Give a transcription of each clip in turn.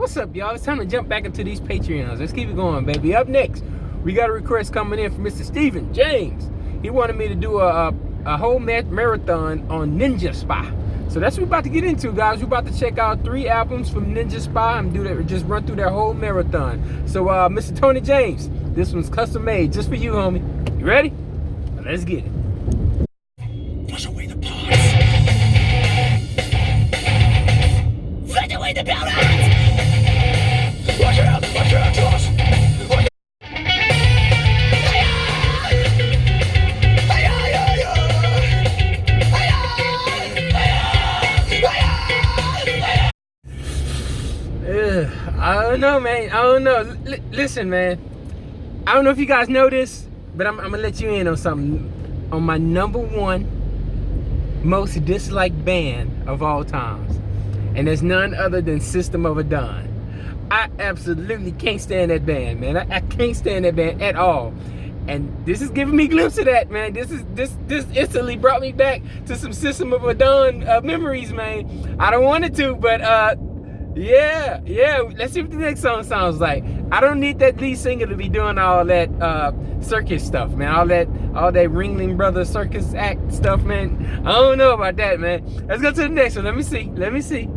what's up, y'all? It's time to jump back into these Patreons. Let's keep it going, baby. Up next, we got a request coming in from Mr. Stephen James. He wanted me to do a whole marathon on Ninjaspy. So that's what we're about to get into, guys. We're about to check out 3 albums from Ninjaspy and do that, just run through their whole marathon. So, Mr. Tony James, this one's custom made just for you, homie. You ready? Let's get it. Flush away the parts. Flush away the balance. Watch out, Josh. I don't know, man. I don't know. Listen, man. I don't know if you guys know this, but I'm gonna let you in on something. On my #1 most disliked band of all times, and there's none other than System of a Down. I absolutely can't stand that band, man. I can't stand that band at all. And this is giving me a glimpse of that, man. This instantly brought me back to some System of a Down memories, man. I don't want it to, but yeah. Let's see what the next song sounds like. I don't need that lead singer to be doing all that circus stuff, man. All that Ringling Brothers circus act stuff, man. I don't know about that, man. Let's go to the next one. Let me see.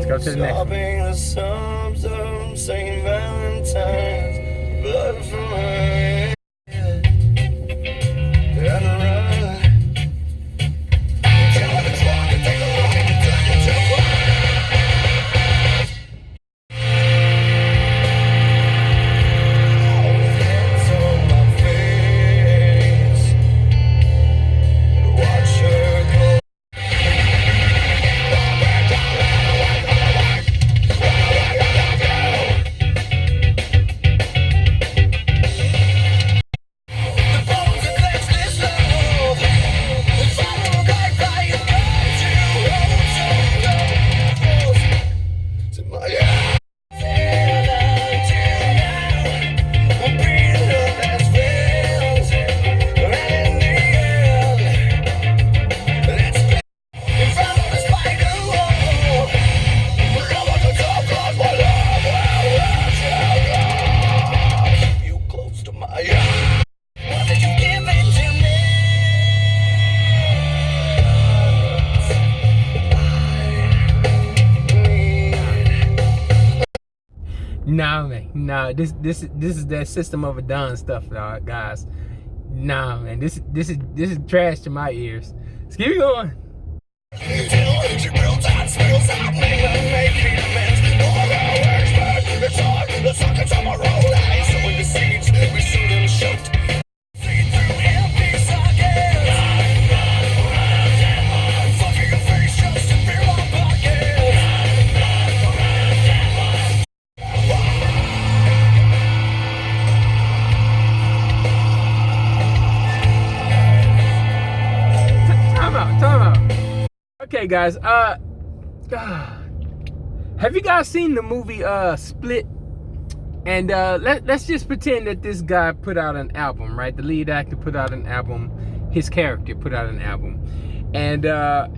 Go to the next one. Saying Valentine's, blood from my head. Nah, man. Nah, this is that System of a Down stuff, guys. Nah, man. This is trash to my ears. Let's keep it going. Time out. Okay, guys. Have you guys seen the movie Split? And let's just pretend that this guy put out an album, right? The lead actor put out an album. His character put out an album, and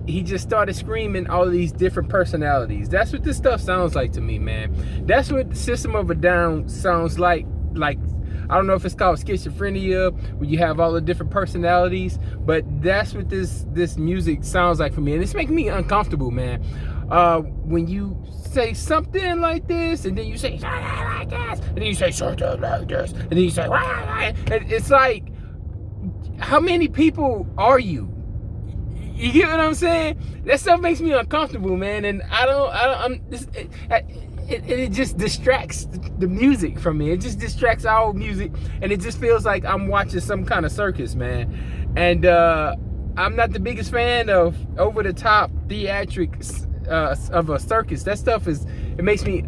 he just started screaming all these different personalities. That's what this stuff sounds like to me, man. That's what System of a Down sounds like. I don't know if it's called schizophrenia, where you have all the different personalities, but that's what this music sounds like for me, and it's making me uncomfortable, man. When you say something like this, and then you say something like this, and then you say something like this, and then you say, it's like, how many people are you? You get what I'm saying? That stuff makes me uncomfortable, man, and it just distracts the music from me. It just distracts all music, and it just feels like I'm watching some kind of circus, man. And I'm not the biggest fan of over-the-top theatrics of a circus. That stuff it makes me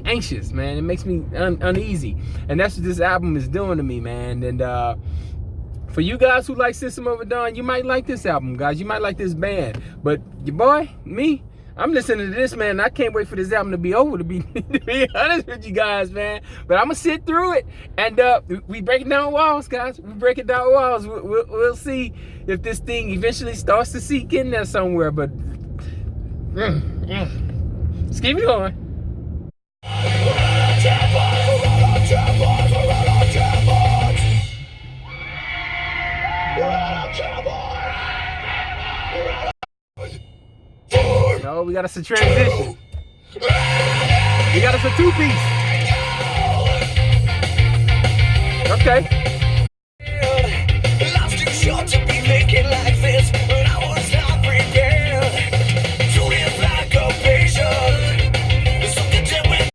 anxious, man. It makes me uneasy, and that's what this album is doing to me, man. And for you guys who like System of a Down, you might like this album, guys. You might like this band, but your boy, me, I'm listening to this, man. I can't wait for this album to be over, to be honest with you guys, man. But I'm gonna sit through it, and we breaking down walls, guys. We breaking down walls. We'll see if this thing eventually starts to seek in there somewhere. But let's keep it going. No, we got us a transition. We got us a two-piece. Okay. Life's too short to be making like this, but I was not prepared to live like a patient. So content with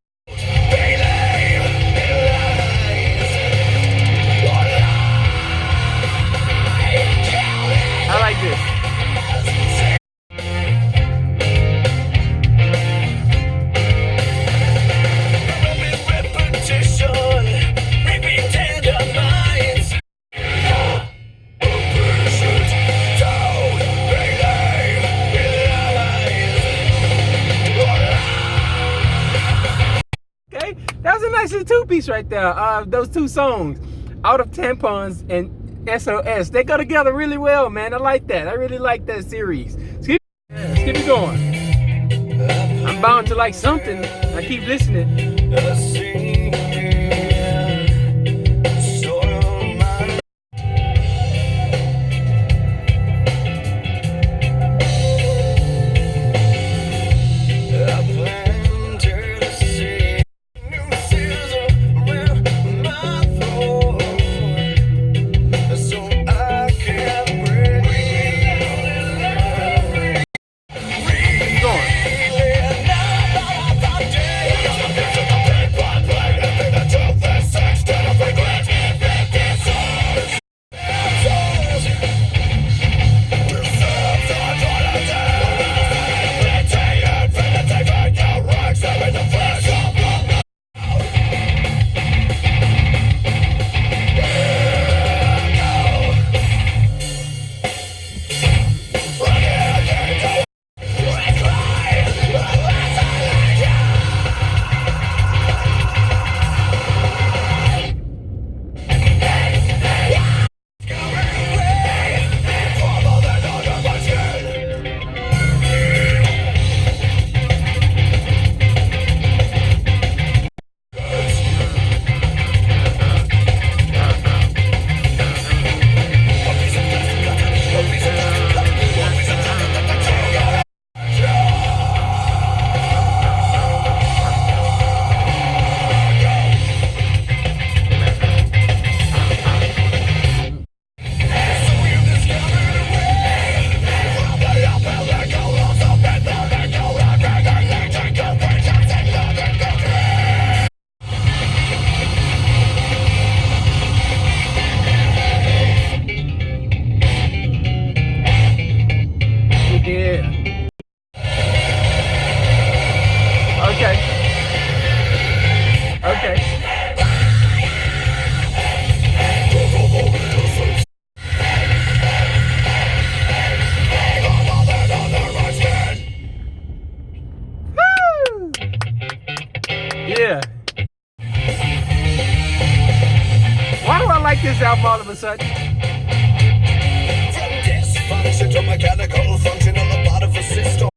I like this. That was a nice little two-piece right there. Those two songs, Out of Tampons and SOS, they go together really well, man. I like that. I really like that series. Let's keep it going. I'm bound to like something. I keep listening. Yeah. Why do I like this album all of a sudden? From dysfunction to mechanical function on the bottom of a system.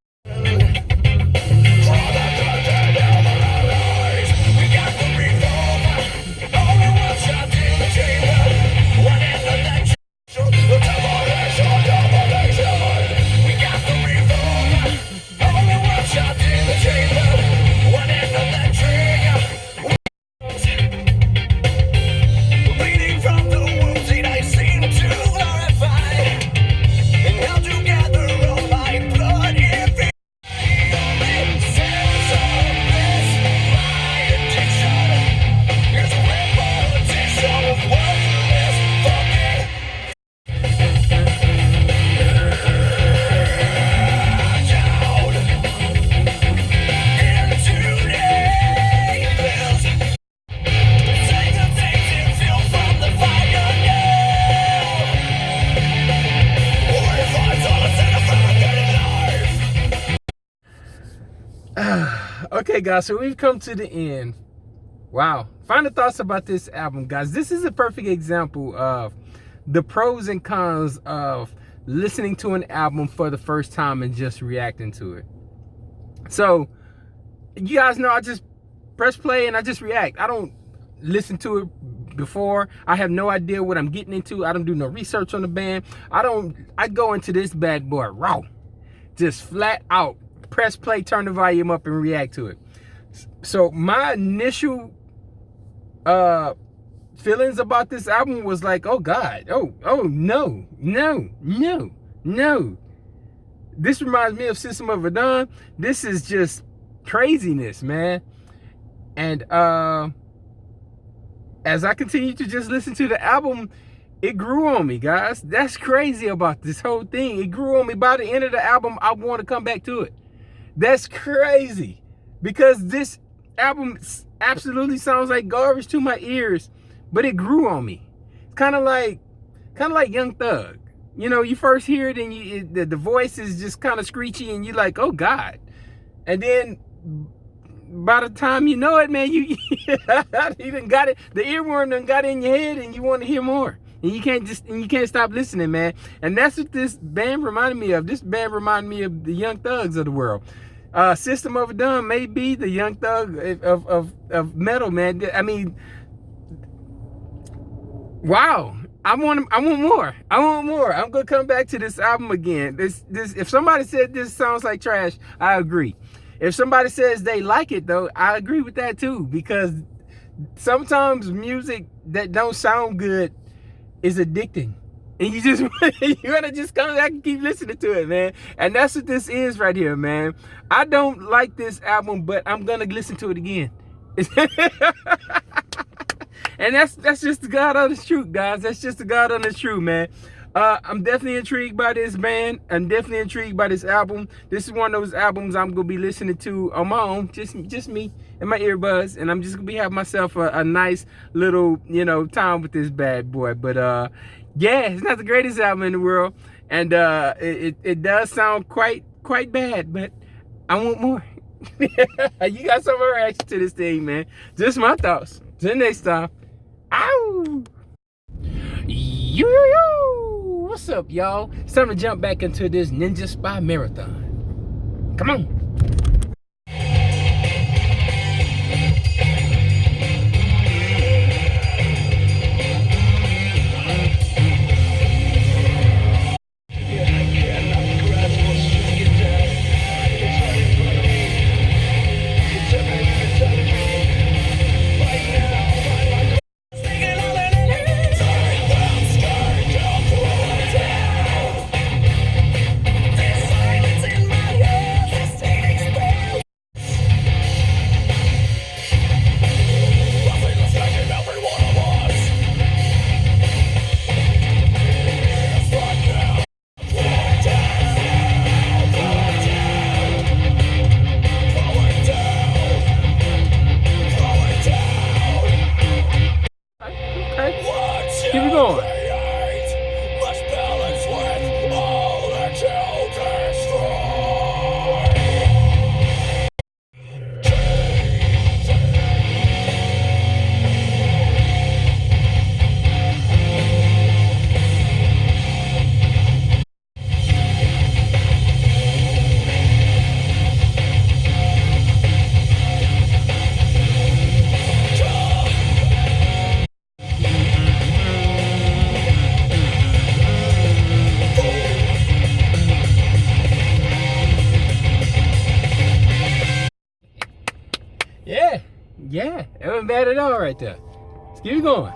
Together Okay, guys, so we've come to the end. Wow. Final thoughts about this album, guys. This is a perfect example of the pros and cons of listening to an album for the first time and just reacting to it. So, you guys know I just press play and I just react. I don't listen to it before. I have no idea what I'm getting into. I don't do no research on the band. I go into this bad boy raw. Just flat out. Press play, turn the volume up, and react to it. So my initial feelings about this album was like, oh God, oh no. This reminds me of System of a Down. This is just craziness, man. And as I continue to just listen to the album, it grew on me, guys. That's crazy about this whole thing. It grew on me. By the end of the album, I want to come back to it. That's crazy, because this album absolutely sounds like garbage to my ears, but it grew on me. It's kind of like Young Thug. You know, you first hear it and the voice is just kind of screechy and you're like, oh God. And then by the time you know it, man, you done got it. The earworm done got in your head and you want to hear more. And you can't stop listening, man. And that's what this band reminded me of. This band reminded me of the Young Thugs of the world. System of a Down may be the Young Thug of metal, man. I mean, wow. I want more. I'm gonna come back to this album again. This if somebody said this sounds like trash, I agree. If somebody says they like it though, I agree with that too, because sometimes music that don't sound good is addicting. And you gotta just come back and keep listening to it, man. And that's what this is right here, man. I don't like this album, but I'm gonna listen to it again. And that's just the God honest truth, guys. That's just the God honest truth, man. I'm definitely intrigued by this band. I'm definitely intrigued by this album. This is one of those albums I'm gonna be listening to on my own, just me and my earbuds, and I'm just gonna be having myself a nice little, time with this bad boy. But yeah, it's not the greatest album in the world, and it does sound quite bad, but I want more. You got some reaction to this thing, man. Just my thoughts. Till next time. Ow! U.U.U! What's up, y'all? It's time to jump back into this Ninjaspy marathon. Come on. Keep it going. Yeah, it wasn't bad at all right there. Let's keep it going.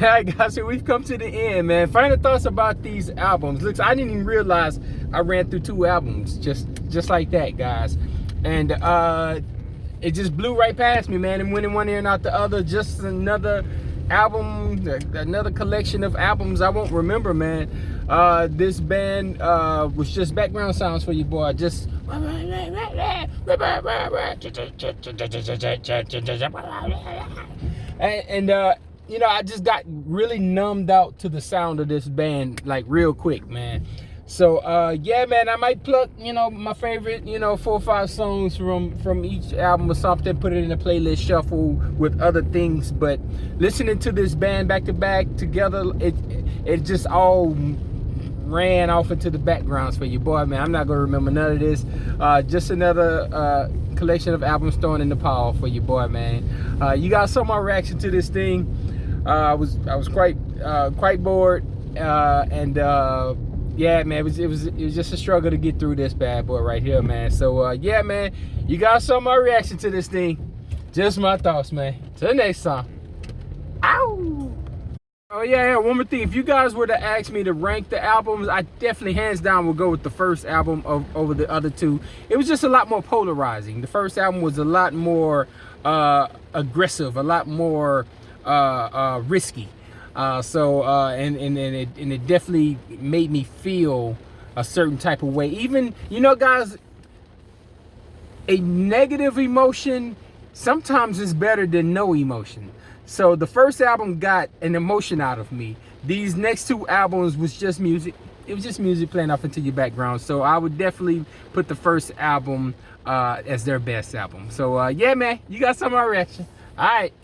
Alright guys, so we've come to the end, man. Final thoughts about these albums. Looks, I didn't even realize I ran through 2 albums just like that, guys. And it just blew right past me, man, and went in one ear and out the other. Just another album, another collection of albums I won't remember, man. This band was just background sounds for you, boy. Just and you know, I just got really numbed out to the sound of this band like real quick, man. So yeah, man, I might pluck, you know, my favorite, you know, 4 or 5 songs from each album or something, put it in a playlist shuffle with other things. But listening to this band back to back together, it just all ran off into the backgrounds for you, boy, man. I'm not gonna remember none of this. Just another collection of albums thrown in the pile for you, boy, man. You guys saw my reaction to this thing. I was quite bored, and yeah, man, it was just a struggle to get through this bad boy right here, man. So yeah, man, you guys saw my reaction to this thing. Just my thoughts, man. Till the next time. Ow! Oh yeah, one more thing. If you guys were to ask me to rank the albums, I definitely hands down will go with the first album over the other 2. It was just a lot more polarizing. The first album was a lot more aggressive, a lot more risky. And it definitely made me feel a certain type of way. Even, you know, guys, a negative emotion sometimes is better than no emotion. So the first album got an emotion out of me. These next 2 albums was just music. It was just music playing off into your background. So I would definitely put the first album as their best album. So yeah, man, you got some of my reaction. All right.